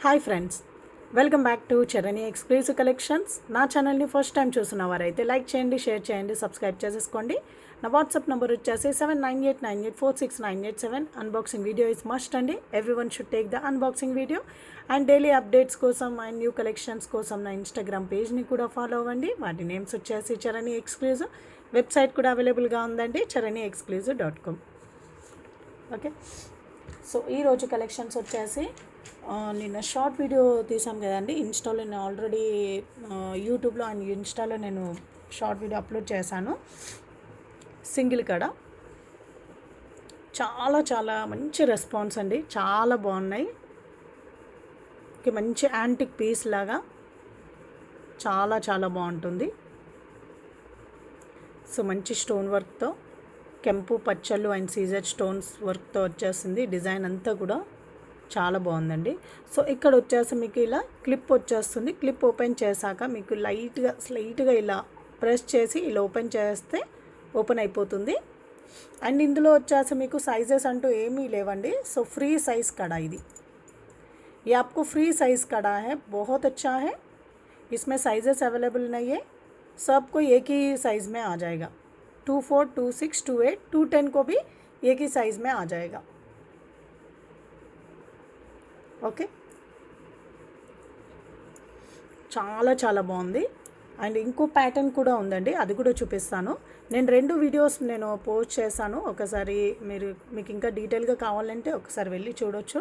Hi friends, welcome back to Charani exclusive collections. నా ఛానల్ని first time చూసిన వారైతే లైక్ చేయండి, షేర్ చేయండి, సబ్స్క్రైబ్ చేసేసుకోండి. నా వాట్సాప్ నెంబర్ వచ్చేసి 7989846987. అన్బాక్సింగ్ వీడియో ఇస్ మస్ట్ అండి. Everyone should take the unboxing video. And daily updates కోసం అండ్ న్యూ కలెక్షన్స్ కోసం నా ఇన్స్టాగ్రామ్ పేజ్ని కూడా ఫాలో అవ్వండి. వాటి నేమ్స్ వచ్చేసి చరణి ఎక్స్క్లూజివ్. వెబ్సైట్ కూడా అవైలబుల్గా ఉందండి, charaniexclusive.com. ఓకే, సో ఈరోజు కలెక్షన్స్ వచ్చేసి నిన్న షార్ట్ వీడియో తీసాం కదండి ఇన్స్టాలో. నేను ఆల్రెడీ యూట్యూబ్లో అండ్ ఇన్స్టాలో నేను షార్ట్ వీడియో అప్లోడ్ చేశాను. సింగిల్ కడ చాలా చాలా మంచి రెస్పాన్స్ అండి, చాలా బాగున్నాయి. ఓకే, మంచి యాంటిక్ పీస్ లాగా చాలా చాలా బాగుంటుంది. సో మంచి స్టోన్ వర్క్తో కెంపు పచ్చళ్ళు అండ్ సీజర్ స్టోన్స్ వర్క్తో వచ్చేసింది. డిజైన్ అంతా కూడా చాలా బాగుందండి. సో ఇక్కడ వచ్చేసి మీకు ఇలా క్లిప్ వచ్చేస్తుంది. క్లిప్ ఓపెన్ చేశాక మీకు స్లైట్గా ఇలా ప్రెస్ చేసి ఇలా ఓపెన్ చేస్తే ఓపెన్ అయిపోతుంది. అండ్ ఇందులో వచ్చేసి మీకు సైజెస్ అంటూ ఏమీ లేవండి. సో ఫ్రీ సైజ్ कड़ा ఇది. ये आपको फ्री साइज़ कड़ा है, बहुत अच्छा है. इसमें साइजेस अवेलेबल नहीं है, सबको एक ही साइज़ में आ जाएगा. 24, 26, 28, 210 को भी एक ही साइज़ में आ जाएगा. ఓకే, చాలా చాలా బాగుంది. అండ్ ఇంకో ప్యాటర్న్ కూడా ఉందండి, అది కూడా చూపిస్తాను. నేను 2 వీడియోస్ పోస్ట్ చేశాను. ఒకసారి మీకు ఇంకా డీటెయిల్గా కావాలంటే ఒకసారి వెళ్ళి చూడొచ్చు.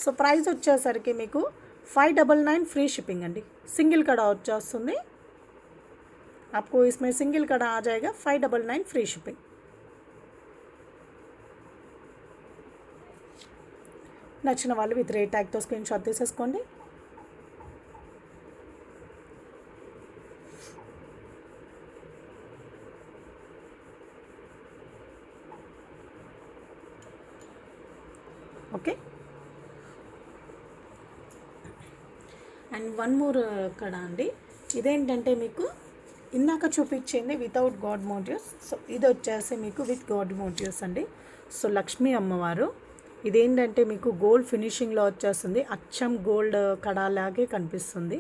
సో ప్రైస్ వచ్చేసరికి మీకు 599 ఫ్రీ షిప్పింగ్ అండి. సింగిల్ కడా వచ్చేస్తుంది. आपको इसमें सिंगल कड़ा आ जाएगा 599 फ्री शिपिंग. నచ్చిన వాళ్ళు విత్ రేట్ ట్యాగ్తో స్క్రీన్ షాట్ తీసేసుకోండి. ఓకే, అండ్ వన్ మోర్ కడా అండి. ఇదేంటంటే మీకు ఇందాక చూపించింది వితౌట్ గాడ్ మోటివ్స్. సో ఇది వచ్చేసి మీకు విత్ గాడ్ మోటివ్స్ అండి. సో లక్ష్మీ అమ్మవారు. ఇదేంటంటే మీకు గోల్డ్ ఫినిషింగ్లో వచ్చేస్తుంది. అచ్చం గోల్డ్ కడాలాగే కనిపిస్తుంది.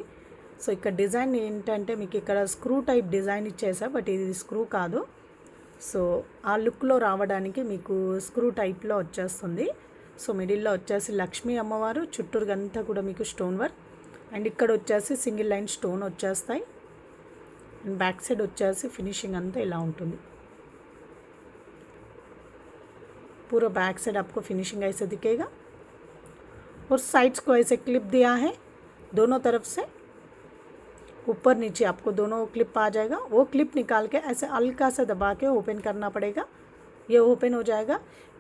సో ఇక్కడ డిజైన్ ఏంటంటే మీకు ఇక్కడ స్క్రూ టైప్ డిజైన్ ఇచ్చేసా, బట్ ఇది స్క్రూ కాదు. సో ఆ లుక్లో రావడానికి మీకు స్క్రూ టైప్లో వచ్చేస్తుంది. సో మిడిల్లో వచ్చేసి లక్ష్మీ అమ్మవారు, చుట్టూరుగంతా కూడా మీకు స్టోన్ వర్క్. అండ్ ఇక్కడ వచ్చేసి సింగిల్ లైన్ స్టోన్ వచ్చేస్తాయి. అండ్ బ్యాక్ సైడ్ వచ్చేసి ఫినిషింగ్ అంతా ఇలా ఉంటుంది. पूरा बैक साइड आपको फिनिशिंग ऐसे दिखेगा. और साइड्स को ऐसे क्लिप दिया है दोनों तरफ से, ऊपर नीचे आपको दोनों क्लिप आ जाएगा. वो क्लिप निकाल के ऐसे हल्का सा दबा के ओपन करना पड़ेगा. ये ओपन हो जाएगा.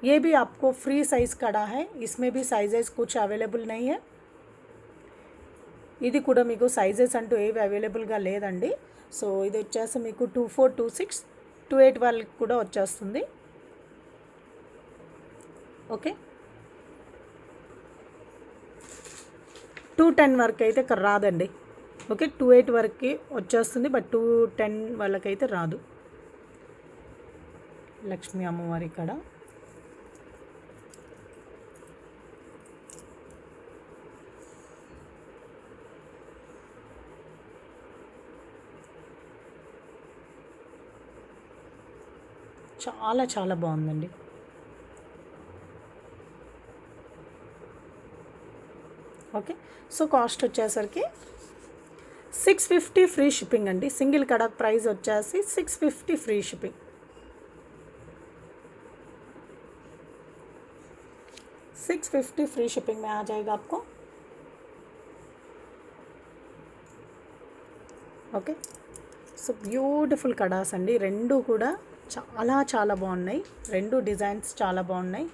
ये भी आपको फ्री साइज़ कड़ा है, इसमें भी साइजेस कुछ अवेलेबल नहीं है. ఇది కూడా మీకు సైజెస్ అంటూ ఏవి అవైలబుల్గా లేదండి. సో ఇది వచ్చేసి మీకు 24, 26, 28 వాళ్ళకి కూడా వచ్చేస్తుంది. ఓకే, 210 వరకు అయితే రాదండి. ఓకే, 28 వరకు వచ్చేస్తుంది, బట్ 210 వాళ్ళకైతే రాదు. లక్ష్మీ అమ్మవారి ఇక్కడ చాలా చాలా బాగుందండి. ఓకే, సో కాస్ట్ వచ్చేసరికి 650 ఫ్రీ షిప్పింగ్ అండి. సింగిల్ కడా ప్రైస్ వచ్చేసి 650 ఫ్రీ షిప్పింగ్. 650 फ्री शिपिंग में आ जाएगा आपको. ఓకే, సో బ్యూటిఫుల్ కడాస్ అండి. రెండు కూడా చాలా చాలా బాగున్నాయి. రెండు డిజైన్స్ చాలా బాగున్నాయి.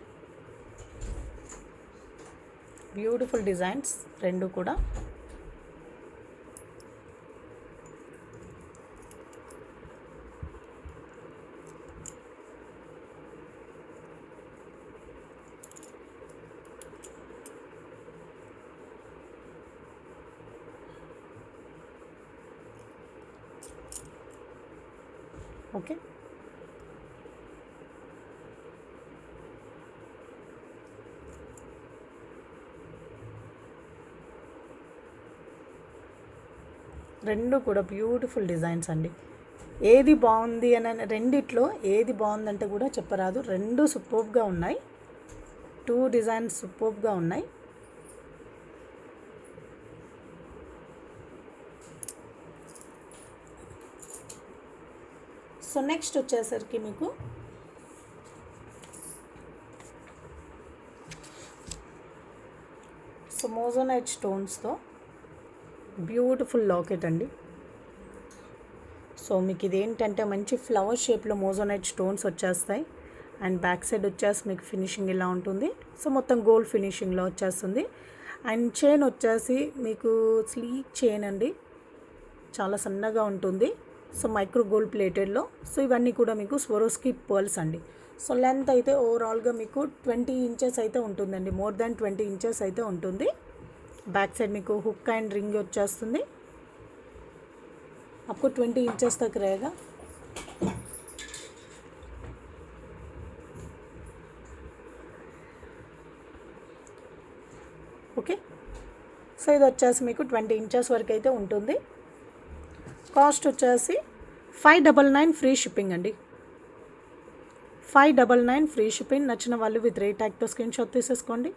బ్యూటిఫుల్ డిజైన్స్ రెండు కూడా. ఓకే, రెండు కూడా బ్యూటిఫుల్ డిజైన్స్ అండి. ఏది బాగుంది అని రెండిట్లో ఏది బాగుందంటే కూడా చెప్పరాదు. రెండు సూపర్గా ఉన్నాయి. 2 డిజైన్స్ సూపర్గా ఉన్నాయి. సో నెక్స్ట్ వచ్చేసరికి మీకు మోజోనైట్ స్టోన్స్తో బ్యూటిఫుల్ లాకెట్ అండి. సో మీకు ఇదేంటంటే మంచి ఫ్లవర్ షేప్లో మోజోనైట్ స్టోన్స్ వచ్చేస్తాయి. అండ్ బ్యాక్ సైడ్ వచ్చేసి మీకు ఫినిషింగ్ ఇలా ఉంటుంది. సో మొత్తం గోల్డ్ ఫినిషింగ్లో వచ్చేస్తుంది. అండ్ చైన్ వచ్చేసి మీకు స్లీక్ చైన్ అండి, చాలా సన్నగా ఉంటుంది. సో మైక్రో గోల్డ్ ప్లేటెడ్లో. సో ఇవన్నీ కూడా మీకు స్వరోస్కి పర్ల్స్ అండి. సో లెంత్ అయితే ఓవరాల్గా మీకు 20 ఇంచెస్ అయితే ఉంటుందండి. మోర్ దాన్ 20 ఇంచెస్ అయితే ఉంటుంది. బ్యాక్ సైడ్ మీకు హుక్ అండ్ రింగ్ వచ్చేస్తుంది. आपको 20 इंचेस तक रहेगा. ఓకే. సో ఇది వచ్చేసి మీకు 20 ఇంచెస్ వరకు అయితే ఉంటుంది. కాస్ట్ వచ్చేసి 599 ఫ్రీ షిప్పింగ్ అండి. 599 ఫ్రీ షిప్పింగ్. నచ్చిన వాళ్ళు విత్ రేట్ ట్యాగ్తో స్క్రీన్ షాట్ తీసేసుకోండి.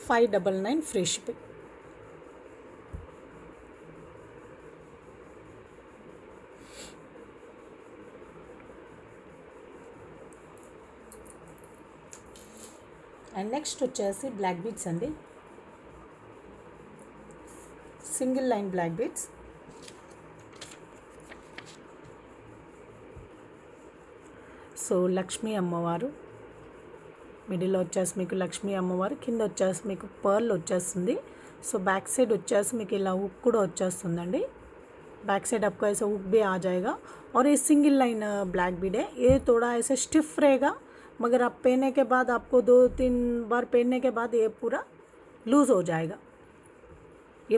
$599 ఫ్రీ షిప్పింగ్. అండ్ నెక్స్ట్ వచ్చేసి బ్లాక్ బీడ్స్ అండి. Single line black beads. So Lakshmi అమ్మవారు మిడిల్లో వచ్చేసి మీకు లక్ష్మీ అమ్మవారు, కింద వచ్చేసి మీకు పర్ల్ వచ్చేస్తుంది. సో बैक साइड వచ్చేసి మీకు ఇలా हुक కూడా వచ్చేస్తుందండి. बैक साइड आपको ऐसा हुक भी आ जाएगा. और ये सिंगल लाइन ब्लैक बीड है. ये थोड़ा ऐसे स्टिफ रहेगा, मगर आप पहनने के बाद आपको 2-3 बार पहनने के बाद ये पूरा लूज़ हो जाएगा. ये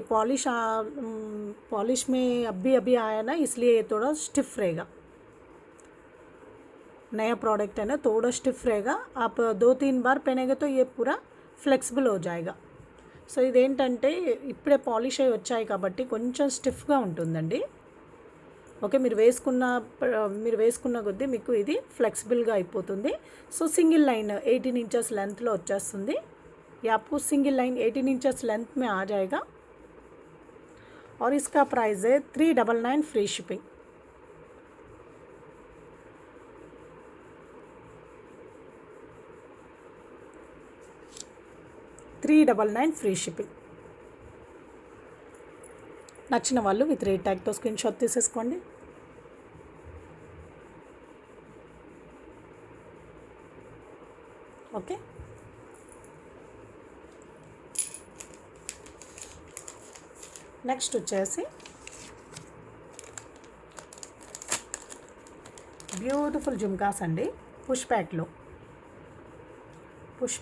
पॉलिश में अभी आया ना, इसलिए ये थोड़ा स्टिफ रहेगा. नया प्रोडक्ट है ना, थोड़ा स्टिफ रहेगा. आप 2-3 बार पहनेंगे तो ये पूरा ఫ్లెక్సిబుల్ हो जाएगा. సో ఇదేంటంటే ఇప్పుడే పాలిష్ అయ్యి వచ్చాయి కాబట్టి కొంచెం స్టిఫ్గా ఉంటుందండి. ఓకే, మీరు వేసుకున్న కొద్దీ మీకు ఇది ఫ్లెక్సిబుల్గా అయిపోతుంది. So single line 18 inches length లో వచ్చేస్తుంది. ये आपको सिंगल लाइन 18 इंचेस लेंथ में आ जाएगा. और इसका प्राइस है 399 फ्री शिपिंग. $399 free shipping. నచ్చిన వాళ్ళు విత్ రేట్ ట్యాగ్తో స్క్రీన్ షాట్ తీసేసుకోండి. ఓకే, నెక్స్ట్ వచ్చేసి బ్యూటిఫుల్ జుమ్కాస్ అండి. పుష్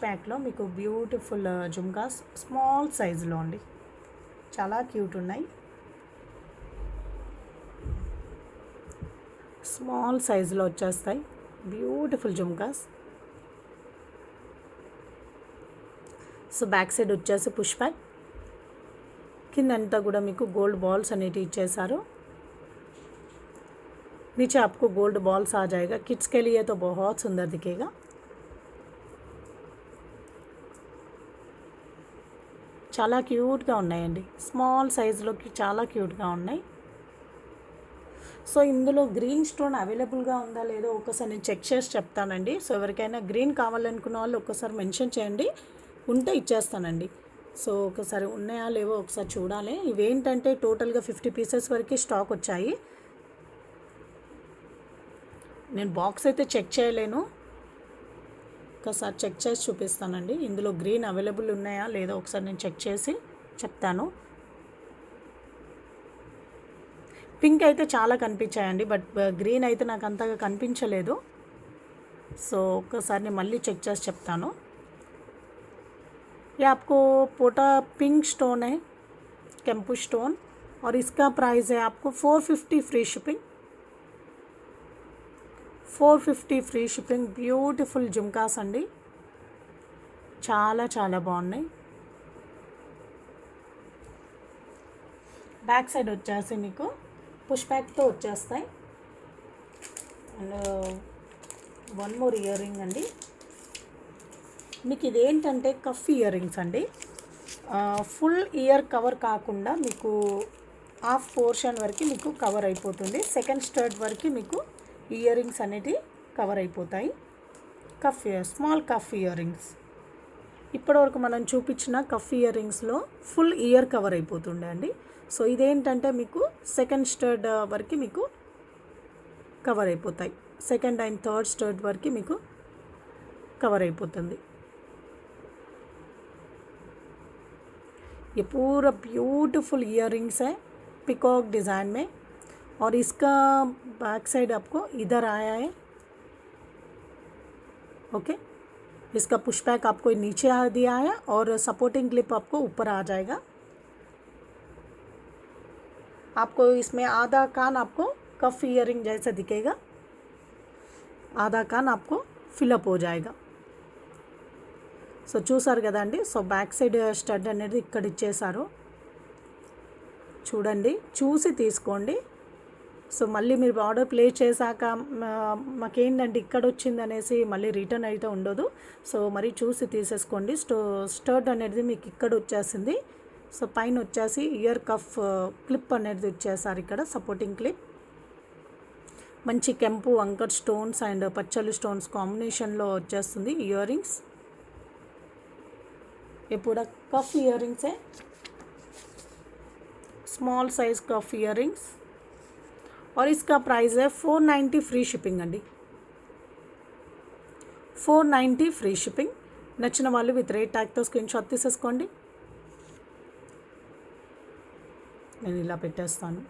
ప్యాక్లో మీకు బ్యూటిఫుల్ జుమ్కాస్ స్మాల్ సైజులో అండి, చాలా క్యూట్ ఉన్నాయి. స్మాల్ సైజులో వచ్చేస్తాయి beautiful jhumkas. So back side వచ్చేసి పుష్ బ్యాక్, కిందంతా కూడా మీకు గోల్డ్ బాల్స్ అనేటివి ఇచ్చేసారు. नीचे आपको गोल्ड बॉल्स आ जाएगा. किड्स के लिए तो बहुत सुंदर दिखेगा. చాలా క్యూట్గా ఉన్నాయండి. స్మాల్ సైజులోకి చాలా క్యూట్గా ఉన్నాయి. సో ఇందులో గ్రీన్ స్టోన్ అవైలబుల్గా ఉందా లేదో ఒకసారి నేను చెక్ చేసి చెప్తానండి. సో ఎవరికైనా గ్రీన్ కావాలనుకున్న వాళ్ళు ఒకసారి మెన్షన్ చేయండి, ఉంటే ఇచ్చేస్తానండి. సో ఒకసారి ఉన్నాయా లేవో ఒకసారి చూడాలి. ఇవేంటంటే టోటల్గా 50 పీసెస్ వరకు స్టాక్ వచ్చాయి. నేను బాక్స్ అయితే చెక్ చేయలేను, ఒకసారి చెక్ చేసి చూపిస్తానండి. ఇందులో గ్రీన్ అవైలబుల్ ఉన్నాయా లేదో ఒకసారి నేను చెక్ చేసి చెప్తాను. పింక్ అయితే చాలా కనిపించాయండి, బట్ గ్రీన్ అయితే నాకు అంతగా కనిపించలేదు. సో ఒక్కసారి నేను మళ్ళీ చెక్ చేసి చెప్తాను. ये आपको पोटा पिंक स्टोन है, कैंपू स्टोन, और इसका प्राइस है आपको 450 free shipping. 450 free shipping. Beautiful jhumkas అండి. చాలా చాలా బాగున్నాయి. బ్యాక్ సైడ్ వచ్చేసి మీకు పుష్ బ్యాక్తో వచ్చేస్తాయి. And one more ear ring అండి. మీకు ఇదేంటంటే కఫ్ ఇయర్ రింగ్స్ అండి. ఫుల్ ఇయర్ కవర్ కాకుండా మీకు హాఫ్ పోర్షన్ వరకు మీకు కవర్ అయిపోతుంది. సెకండ్ స్టర్డ్ వరకు మీకు ఇయర్ రింగ్స్ అనేటివి కవర్ అయిపోతాయి. Cuff small cuff earrings. ఇప్పటివరకు మనం చూపించిన కఫ్ ఇయర్ రింగ్స్లో ఫుల్ ఇయర్ కవర్ అయిపోతుండే అండి. సో ఇదేంటంటే మీకు సెకండ్ స్టర్డ్ వరకు మీకు కవర్ అయిపోతాయి. సెకండ్ అండ్ థర్డ్ స్టర్డ్ వరకు మీకు కవర్ అయిపోతుంది. ये पूरा ब्यूटीफुल इयररिंग्स है पिकॉक डिज़ाइन में, और इसका बैक साइड आपको इधर आया है. ओके, इसका पुश बैक आपको नीचे आ दिया है और सपोर्टिंग क्लिप आपको ऊपर आ जाएगा. आपको इसमें आधा कान आपको कफ इयरिंग जैसा दिखेगा, आधा कान आपको फिलअप हो जाएगा. సో చూసారు కదండి. సో బ్యాక్ సైడ్ స్టడ్ అనేది ఇక్కడ ఇచ్చేసారు. చూడండి, చూసి తీసుకోండి. సో మళ్ళీ మీరు ఆర్డర్ ప్లేస్ చేశాక మాకేంటంటే ఇక్కడ వచ్చింది అనేసి మళ్ళీ రిటర్న్ అయితే ఉండదు. సో మరి చూసి తీసేసుకోండి. స్టడ్ అనేది మీకు ఇక్కడ వచ్చేసింది. సో పైన వచ్చేసి ఇయర్ కఫ్ క్లిప్ అనేది వచ్చేసారు. ఇక్కడ సపోర్టింగ్ క్లిప్ మంచి కెంపు అంకర్ స్టోన్స్ అండ్ పచ్చలు స్టోన్స్ కాంబినేషన్లో వచ్చేస్తుంది ఇయర్ రింగ్స్. ये पूरा कफ इयररिंग्स है, स्मॉल साइज कफ इयररिंग्स, और इसका प्राइस है 490 फ्री शिपिंग अंडी. 490 फ्री शिपिंग. నచ్చిన వాళ్ళు విత్ రేట్ ట్యాగ్తో స్క్రీన్ షాట్ తీసేసుకోండి. నేను ఇలా పెట్టేస్తాను.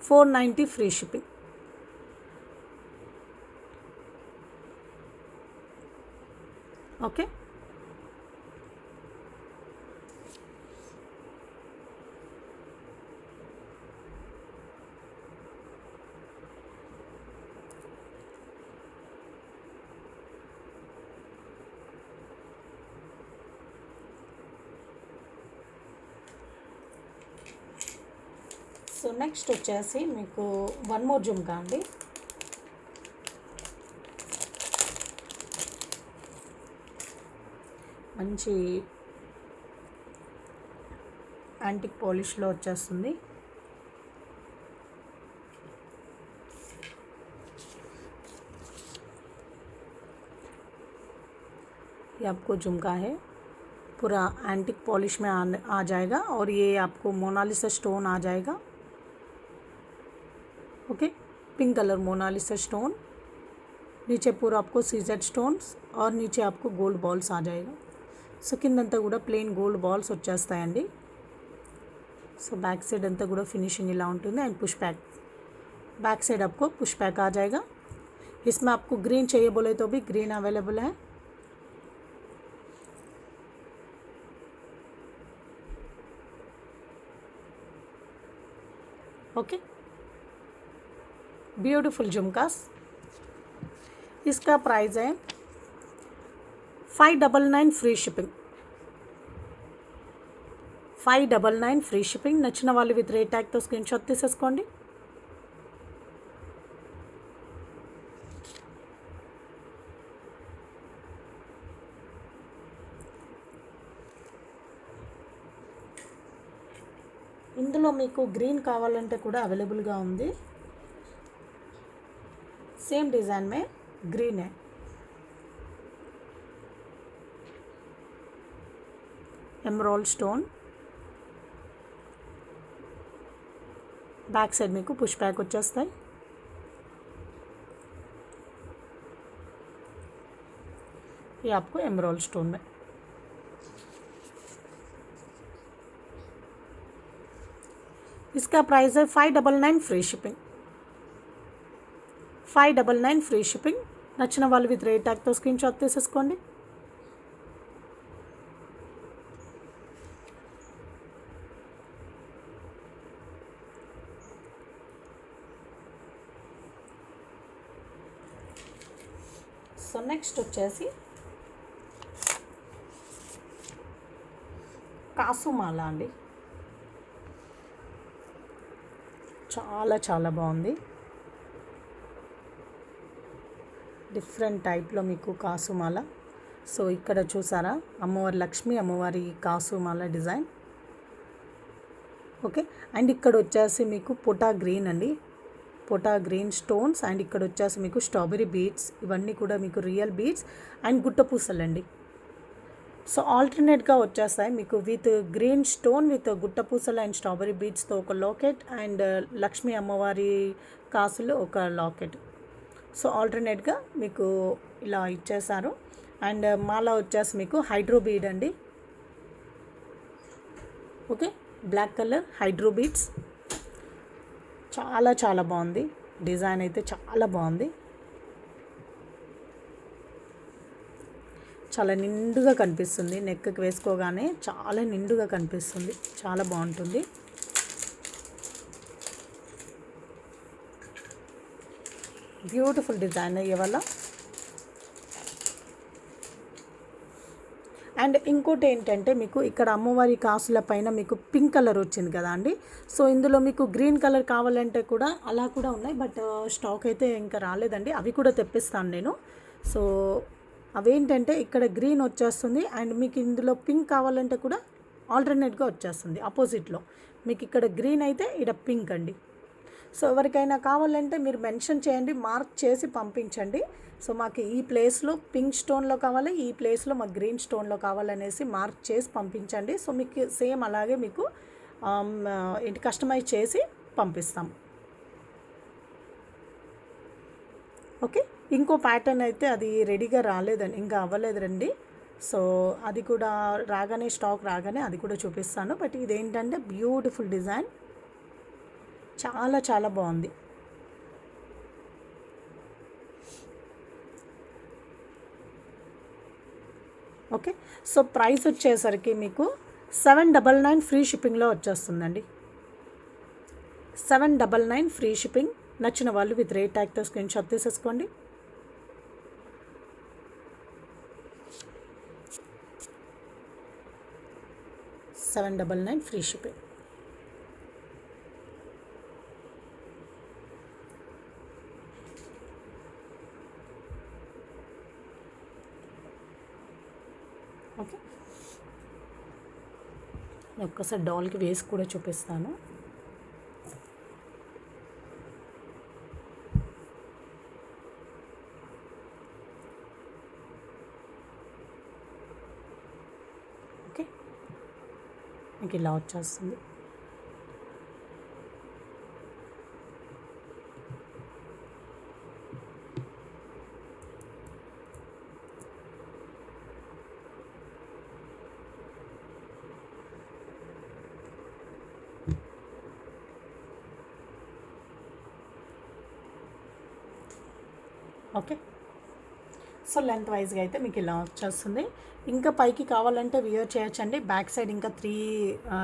490 free shipping. Okay, so next వచ్చేసి మీకు వన్ మోర్ జుమ్కా అండి. మంచి యాంటిక్ పాలిష్లో వచ్చేస్తుంది. ये आपको झुमका है, पूरा एंटिक पॉलिश में आ जाएगा, और ये आपको मोनालिसा स्टोन आ जाएगा. Okay, pink colour Mona Lisa stone, नीचे पूरा आपको सीजेड स्टोन्स, और नीचे आपको गोल्ड बॉल्स आ जाएगा. సో కిందంతా కూడా ప్లెయిన్ గోల్డ్ బాల్స్ వచ్చేస్తాయండి. సో बैक साइड अंता కూడా फिनिशिंग ఇలా ఉంటుంది. एंड पुश बैक साइड आपको पुश बैक आ जाएगा. इसमें आपको ग्रीन चाहिए बोले तो भी ग्रीन अवेलेबल है. ओके, ब्यूटीफुल झुमकास. इसका प्राइस है 599 फ्री शिपिंग. 599 free shipping. నచ్చిన వాళ్ళు విత్ రేట్ ట్యాగ్తో స్క్రీన్ షాట్ తీసేసుకోండి. ఇందులో మీకు గ్రీన్ కావాలంటే కూడా అవైలబుల్గా ఉంది. సేమ్ డిజైన్ మే గ్రీన్ है. Emerald stone. बैक साइड మీకు పుష్ బ్యాక్ వచ్చేస్తాయి. ये आपको एमराल्ड स्टोन में. इसका प्राइस है 599 फ्री शिपिंग. 599 free shipping. నచ్చిన వాళ్ళు విత్ రేట్ ట్యాగ్తో స్క్రీన్ షాట్ తీసేసుకోండి. సో నెక్స్ట్ వచ్చేసి కాసుమాల అండి, చాలా చాలా బాగుంది. డిఫరెంట్ టైప్లో మీకు కాసుమాల. సో ఇక్కడ చూసారా అమ్మవారి లక్ష్మి అమ్మవారి కాసుమాల డిజైన్. ఓకే, అండ్ ఇక్కడ వచ్చేసి మీకు పొటా గ్రీన్ అండి, పొటా గ్రీన్ స్టోన్స్. అండ్ ఇక్కడ వచ్చేసి మీకు స్ట్రాబెరీ బీడ్స్, ఇవన్నీ కూడా మీకు రియల్ బీడ్స్ అండ్ గుట్ట పూసలు అండి. సో ఆల్టర్నేట్గా వచ్చేస్తాయి మీకు విత్ గ్రీన్ స్టోన్ విత్ గుట్ట పూసలు అండ్ స్ట్రాబెరీ బీడ్స్తో ఒక లాకెట్ అండ్ లక్ష్మీ అమ్మవారి కాసులు ఒక లాకెట్. సో ఆల్టర్నేట్గా మీకు ఇలా ఇచ్చేసారు. అండ్ మాల వచ్చేసి మీకు హైడ్రో బీడ్ అండి. Okay, black colour hydro beads, చాలా చాలా బాగుంది. డిజైన్ అయితే చాలా బాగుంది, చాలా నిండుగా కనిపిస్తుంది. నెక్కి వేసుకోగానే చాలా నిండుగా కనిపిస్తుంది, చాలా బాగుంటుంది. బ్యూటిఫుల్ డిజైన్ ఇవాళ. అండ్ ఇంకోటి ఏంటంటే మీకు ఇక్కడ అమ్మవారి కాసుల పైన మీకు పింక్ కలర్ వచ్చింది కదా అండి. సో ఇందులో మీకు గ్రీన్ కలర్ కావాలంటే కూడా అలా కూడా ఉన్నాయి, బట్ స్టాక్ అయితే ఇంకా రాలేదండి. అవి కూడా తెప్పిస్తాను నేను. సో అవేంటంటే ఇక్కడ గ్రీన్ వచ్చేస్తుంది అండ్ మీకు ఇందులో పింక్ కావాలంటే కూడా ఆల్టర్నేట్గా వచ్చేస్తుంది ఆపోజిట్లో. మీకు ఇక్కడ గ్రీన్ అయితే ఇక్కడ పింక్ అండి. సో ఎవరికైనా కావాలంటే మీరు మెన్షన్ చేయండి, మార్క్ చేసి పంపించండి. సో మాకు ఈ ప్లేస్లో పింక్ స్టోన్లో కావాలి, ఈ ప్లేస్లో మాకు గ్రీన్ స్టోన్లో కావాలనేసి మార్క్ చేసి పంపించండి. సో మీకు సేమ్ అలాగే మీకు ఏంటి కస్టమైజ్ చేసి పంపిస్తాం. ఓకే, ఇంకో ప్యాటర్న్ అయితే అది రెడీగా రాలేదండి, ఇంకా అవ్వలేదు రండి. సో అది కూడా రాగానే, స్టాక్ రాగానే అది కూడా చూపిస్తాను. బట్ ఇదేంటంటే బ్యూటిఫుల్ డిజైన్, చాలా చాలా బాగుంది. ఓకే, సో ప్రైస్ వచ్చేసరికి మీకు 799 ఫ్రీ షిప్పింగ్లో వచ్చేస్తుందండి. 799 ఫ్రీ షిప్పింగ్. నచ్చిన వాళ్ళు విత్ రేట్ ట్యాగ్తో స్క్రీన్ షాట్ తీసేసుకోండి. $799 ఫ్రీ షిప్పింగ్. ఓకే, ఒక్కసారి డాల్కి వేసి కూడా చూపిస్తాను. ఓకే, మీకు ఇలా వచ్చేస్తుంది. ఓకే, సో లెంత్ వైజ్గా అయితే మీకు ఇలా వచ్చేస్తుంది. ఇంకా పైకి కావాలంటే వియర్ చేయొచ్చండి. బ్యాక్ సైడ్ ఇంకా 3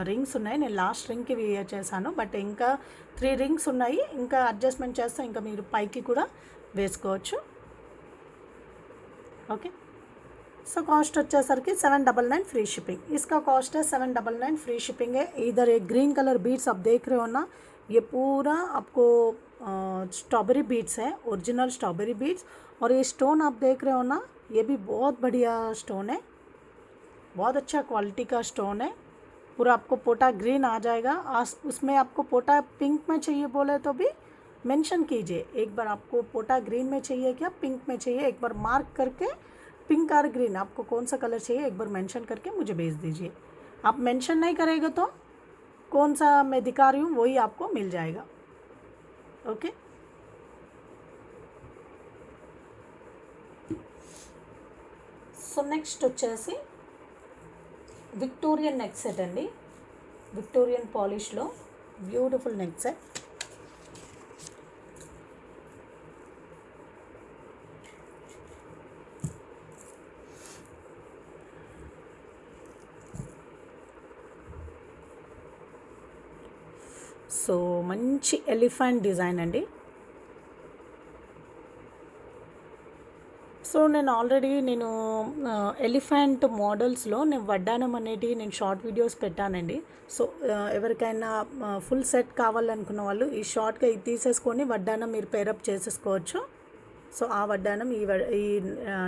రింగ్స్ ఉన్నాయి. నేను లాస్ట్ రింగ్కి వియర్ చేశాను, బట్ ఇంకా 3 రింగ్స్ ఉన్నాయి. ఇంకా అడ్జస్ట్మెంట్ చేస్తే ఇంకా మీరు పైకి కూడా వేసుకోవచ్చు. ఓకే, సో కాస్ట్ వచ్చేసరికి 799 फ्री शिपिंग. इसका कॉस्ट है 799 फ्री शिपिंग है. इधर एक ग्रीन कलर बीड्स आप देख रहे हो ना, ये पूरा आपको स्ट्रॉबेरी बीड्स है, ओरिजिनल स्ट्रॉबेरी बीड्स. और ये स्टोन आप देख रहे हो ना, ये भी बहुत बढ़िया स्टोन है, बहुत अच्छा क्वालिटी का स्टोन है. पूरा आपको पोटा ग्रीन आ जाएगा. उसमें आपको पोटा पिंक में चाहिए बोले तो भी मेंशन कीजिए. एक बार आपको पोटा ग्रीन में चाहिए क्या पिंक में चाहिए, एक बार मार्क करके पिंक और ग्रीन आपको कौन सा कलर चाहिए एक बार मेंशन करके मुझे भेज दीजिए. आप मेंशन नहीं करेगा तो कौन सा मैं दिखा रही हूँ वही आपको मिल जाएगा. ओके, సో నెక్స్ట్ వచ్చేసి విక్టోరియన్ నెక్ సెట్ అండి. విక్టోరియన్ పాలిష్లో బ్యూటిఫుల్ నెక్ సెట్. సో మంచి ఎలిఫెంట్ డిజైన్ అండి, సో నేను ఆల్రెడీ ఎలిఫెంట్ మోడల్స్లో నేను వడ్డానం అనేటివి నేను షార్ట్ వీడియోస్ పెట్టానండి. సో ఎవరికైనా ఫుల్ సెట్ కావాలనుకున్న వాళ్ళు ఈ షార్ట్గా ఇది తీసేసుకొని వడ్డానం మీరు పేరప్ చేసేసుకోవచ్చు. సో ఆ వడ్డానం ఈ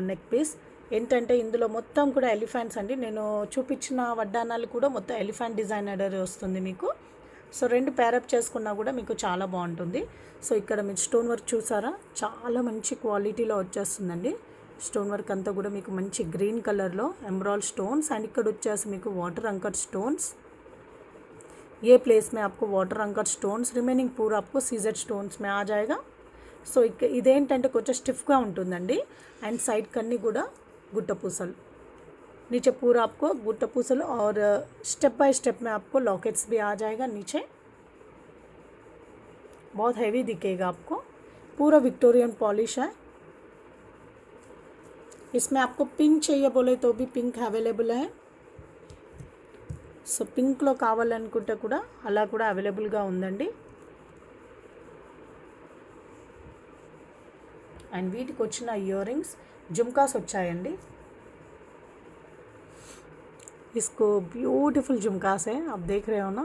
నెక్ పీస్ ఏంటంటే ఇందులో మొత్తం కూడా ఎలిఫెంట్స్ అండి. నేను చూపించిన వడ్డానాలు కూడా మొత్తం ఎలిఫెంట్ డిజైనర్ వస్తుంది మీకు. సో రెండు పేరప్ చేసుకున్నా కూడా మీకు చాలా బాగుంటుంది. సో ఇక్కడ మీరు స్టోన్ వర్క్ చూసారా, చాలా మంచి క్వాలిటీలో వచ్చేస్తుందండి. స్టోన్ వర్క్ అంతా కూడా మీకు మంచి గ్రీన్ కలర్లో एमराल्ड స్టోన్స్ అండ్ ఇక్కడ వచ్చేసి మీకు వాటర్ अंकट స్టోన్స్. ये प्लेस में आपको वाटर अंकट स्टोन्स रिमेनिंग पूरा आपको सीजेड स्टोन्स में आ जाएगा. సో ఇదేంటంటే కొంచెం స్టిఫ్గా ఉంటుందండి. అండ్ సైడ్ కన్నీ కూడా गुट्टा पूसल, नीचे पूरा आपको गुट्टा पूसल और स्टेप बाय स्टेप में आपको लॉकेट्स भी आ जाएगा नीचे. बहुत हैवी दिखेगा आपको. पूरा विक्टोरियन पॉलिश है. इसमें आपको पिंक चाहिए बोले तो भी पिंक अवेलेबल है. సో పింక్లో కావాలనుకుంటే కూడా అలా కూడా అవైలబుల్గా ఉందండి. అండ్ వీటికి వచ్చిన ఇయర్ రింగ్స్ झुमकास వచ్చాయండి. इसको ब्यूटीफुल झुमकास है, आप देख रहे हो ना.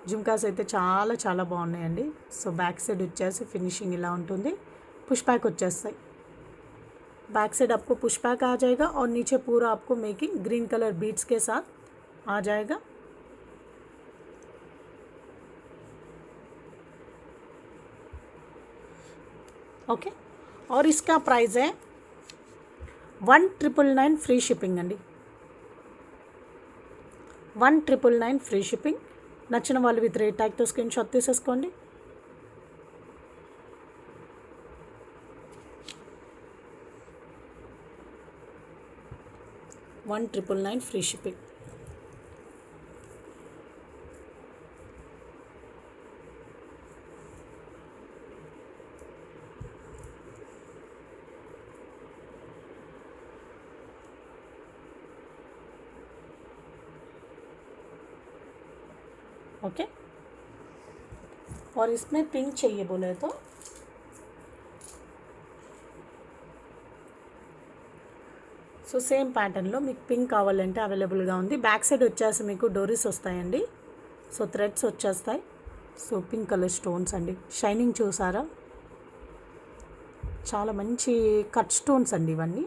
झुमकास అయితే చాలా చాలా బాగున్నాయండి. సో బ్యాక్ సైడ్ వచ్చేసి ఫినిషింగ్ ఇలా ఉంటుంది. పుష్ బ్యాక్ వచ్చేస్తాయి. बैक साइड आपको पुश बैक आ जाएगा और नीचे पूरा आपको मेकिंग ग्रीन कलर बीड्स के साथ आ जाएगा. ओके. और इसका प्राइस है 1999 फ्री शिपिंग अंडी. 1999 फ्री शिपिंग. నచ్చిన వాళ్ళు విత్ రేట్ ట్యాగ్తో స్క్రీన్ షాట్ తీసేసుకోండి. $1999 फ्री शिपिंग. ओके. और इसमें पिंक चाहिए बोले तो సో సేమ్ ప్యాటర్న్లో మీకు పింక్ కావాలంటే అవైలబుల్గా ఉంది. బ్యాక్ సైడ్ వచ్చేసి మీకు డోరీస్ వస్తాయండి. సో థ్రెడ్స్ వచ్చేస్తాయి. సో పింక్ కలర్ స్టోన్స్ అండి. షైనింగ్ చూసారా, చాలా మంచి కట్ స్టోన్స్ అండి ఇవన్నీ.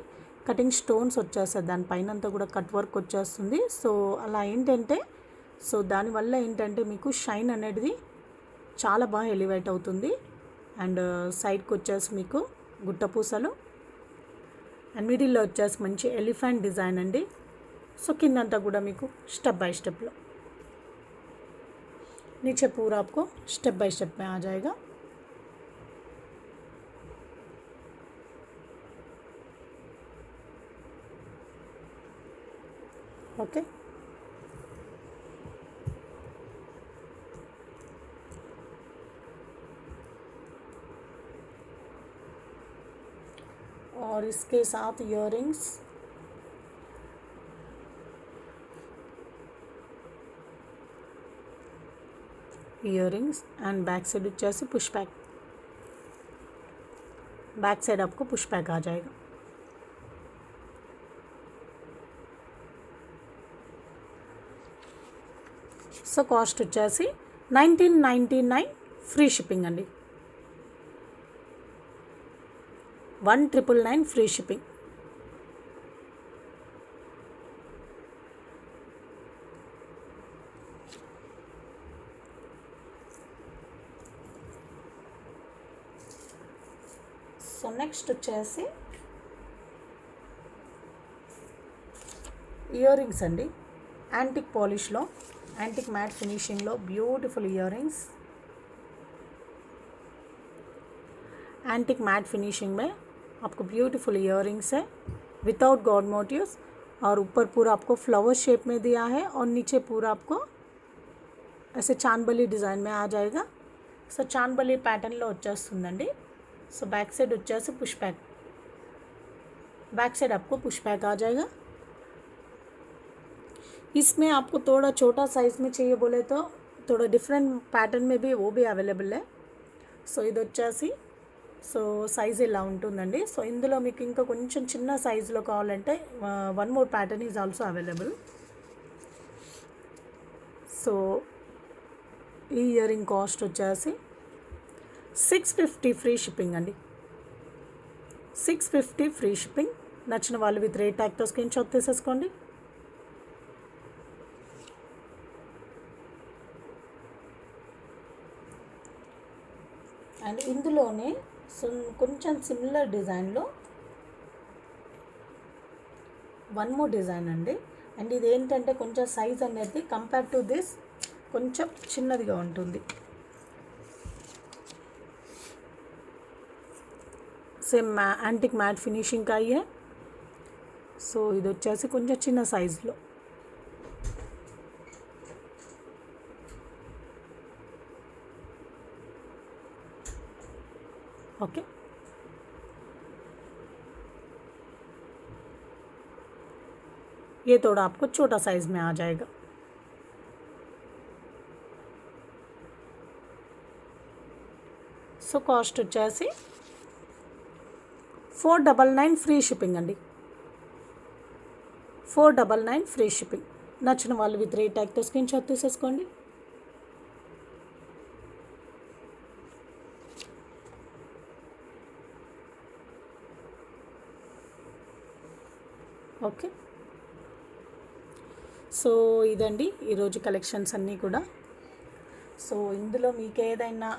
కటింగ్ స్టోన్స్ వచ్చేస్తాయి. దానిపైన అంతా కూడా కట్ వర్క్ వచ్చేస్తుంది. సో అలా ఏంటంటే సో దానివల్ల ఏంటంటే మీకు షైన్ అనేది చాలా బాగా ఎలివేట్ అవుతుంది. అండ్ సైడ్కి వచ్చేసి మీకు గుట్ట పూసలు అండ్ మిడిల్లో వచ్చేసి మంచి ఎలిఫెంట్ డిజైన్ అండి. సో కిందంతా కూడా మీకు स्टेप बाय स्टेप लो, नीचे पूरा आपको स्टेप बाय स्टेप में आ जाएगा. ओके. और इसके साथ इयररिंग्स एंड बैक साइड వచ్చేసి पुश बैक. बैक साइड आपको पुश बैक आ जाएगा. సో కాస్ట్ వచ్చేసి 1999 ఫ్రీ షిప్పింగ్ అండి. 1999 ఫ్రీ షిప్పింగ్. సో నెక్స్ట్ వచ్చేసి ఇయర్ రింగ్స్ అండి. యాంటిక్ పాలిష్లో యాంటిక్ మ్యాట్ ఫినిషింగ్లో beautiful earrings. Antique matte finishing में आपको ब्यूटीफुल इयररिंग्स है विदाउट गॉड मोटिव्स और ऊपर पूरा आपको फ्लावर शेप में दिया है और नीचे पूरा आपको ऐसे चांदबली डिज़ाइन में आ जाएगा. सो चांदबली पैटर्न लो వచ్చేస్తుందండి. सो बैक साइड వచ్చేసి पुश बैक. बैक साइड आपको पुश बैक आ जाएगा. इसमें आपको थोड़ा छोटा साइज़ में चाहिए बोले तो थोड़ा डिफरेंट पैटर्न में भी वो भी अवेलेबल है. सो ఇది వచ్చేసి సో సైజ్ ఇలా ఉంటుందండి. సో ఇందులో మీకు ఇంకా కొంచెం చిన్న సైజులో కావాలంటే one more pattern is also available. So ఈ ఇయర్ రింగ్ కాస్ట్ వచ్చేసి 650 ఫ్రీ షిప్పింగ్ అండి. 650 ఫ్రీ షిప్పింగ్. నచ్చిన వాళ్ళు విత్ రేట్ ట్యాగ్తో స్క్రీన్ షాట్ తీసేసుకోండి. అండ్ ఇందులోనే కొంచెం సిమిలర్ డిజైన్లో వన్ మోర్ డిజైన్ అండి. అండ్ ఇది ఏంటంటే కొంచెం సైజ్ అనేది కంపేర్ టు దిస్ కొంచెం చిన్నదిగా ఉంటుంది. సేమ్ యాంటిక్ మ్యాట్ ఫినిషింగ్ का ही है. సో ఇది వచ్చేసి కొంచెం చిన్న సైజులో. ओके ये थोड़ा आपको छोटा साइज में आ जाएगा. సో కాస్ట్ వచ్చేసి 499 ఫ్రీ షిప్పింగ్ అండి. 499 ఫ్రీ షిప్పింగ్. నచ్చిన వాళ్ళు విత్ రేట్ ట్యాగ్తో స్క్రీన్ షాట్ తీసేసుకోండి. ఓకే సో ఇదండి ఈరోజు కలెక్షన్స్ అన్నీ కూడా. సో ఇందులో మీకు ఏదైనా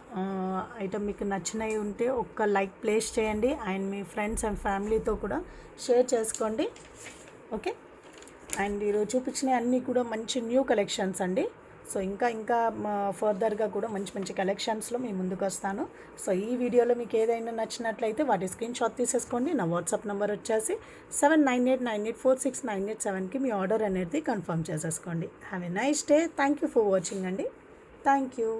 ఐటమ్ మీకు నచ్చినవి ఉంటే ఒక్క లైక్ ప్లేస్ చేయండి అండ్ మీ ఫ్రెండ్స్ అండ్ ఫ్యామిలీతో కూడా షేర్ చేసుకోండి. ఓకే అండ్ ఈరోజు చూపించినవి అన్నీ కూడా మంచి న్యూ కలెక్షన్స్ అండి. సో ఇంకా ఫర్దర్గా కూడా మంచి మంచి కలెక్షన్స్లో మీ ముందుకు వస్తాను. సో ఈ వీడియోలో మీకు ఏదైనా నచ్చినట్లయితే వాటి స్క్రీన్ షాట్ తీసేసుకోండి. నా వాట్సాప్ నెంబర్ వచ్చేసి 7989846987కి మీ ఆర్డర్ అనేది కన్ఫర్మ్ చేసేసుకోండి. Have a nice day. Thank you for watching అండి. Thank you.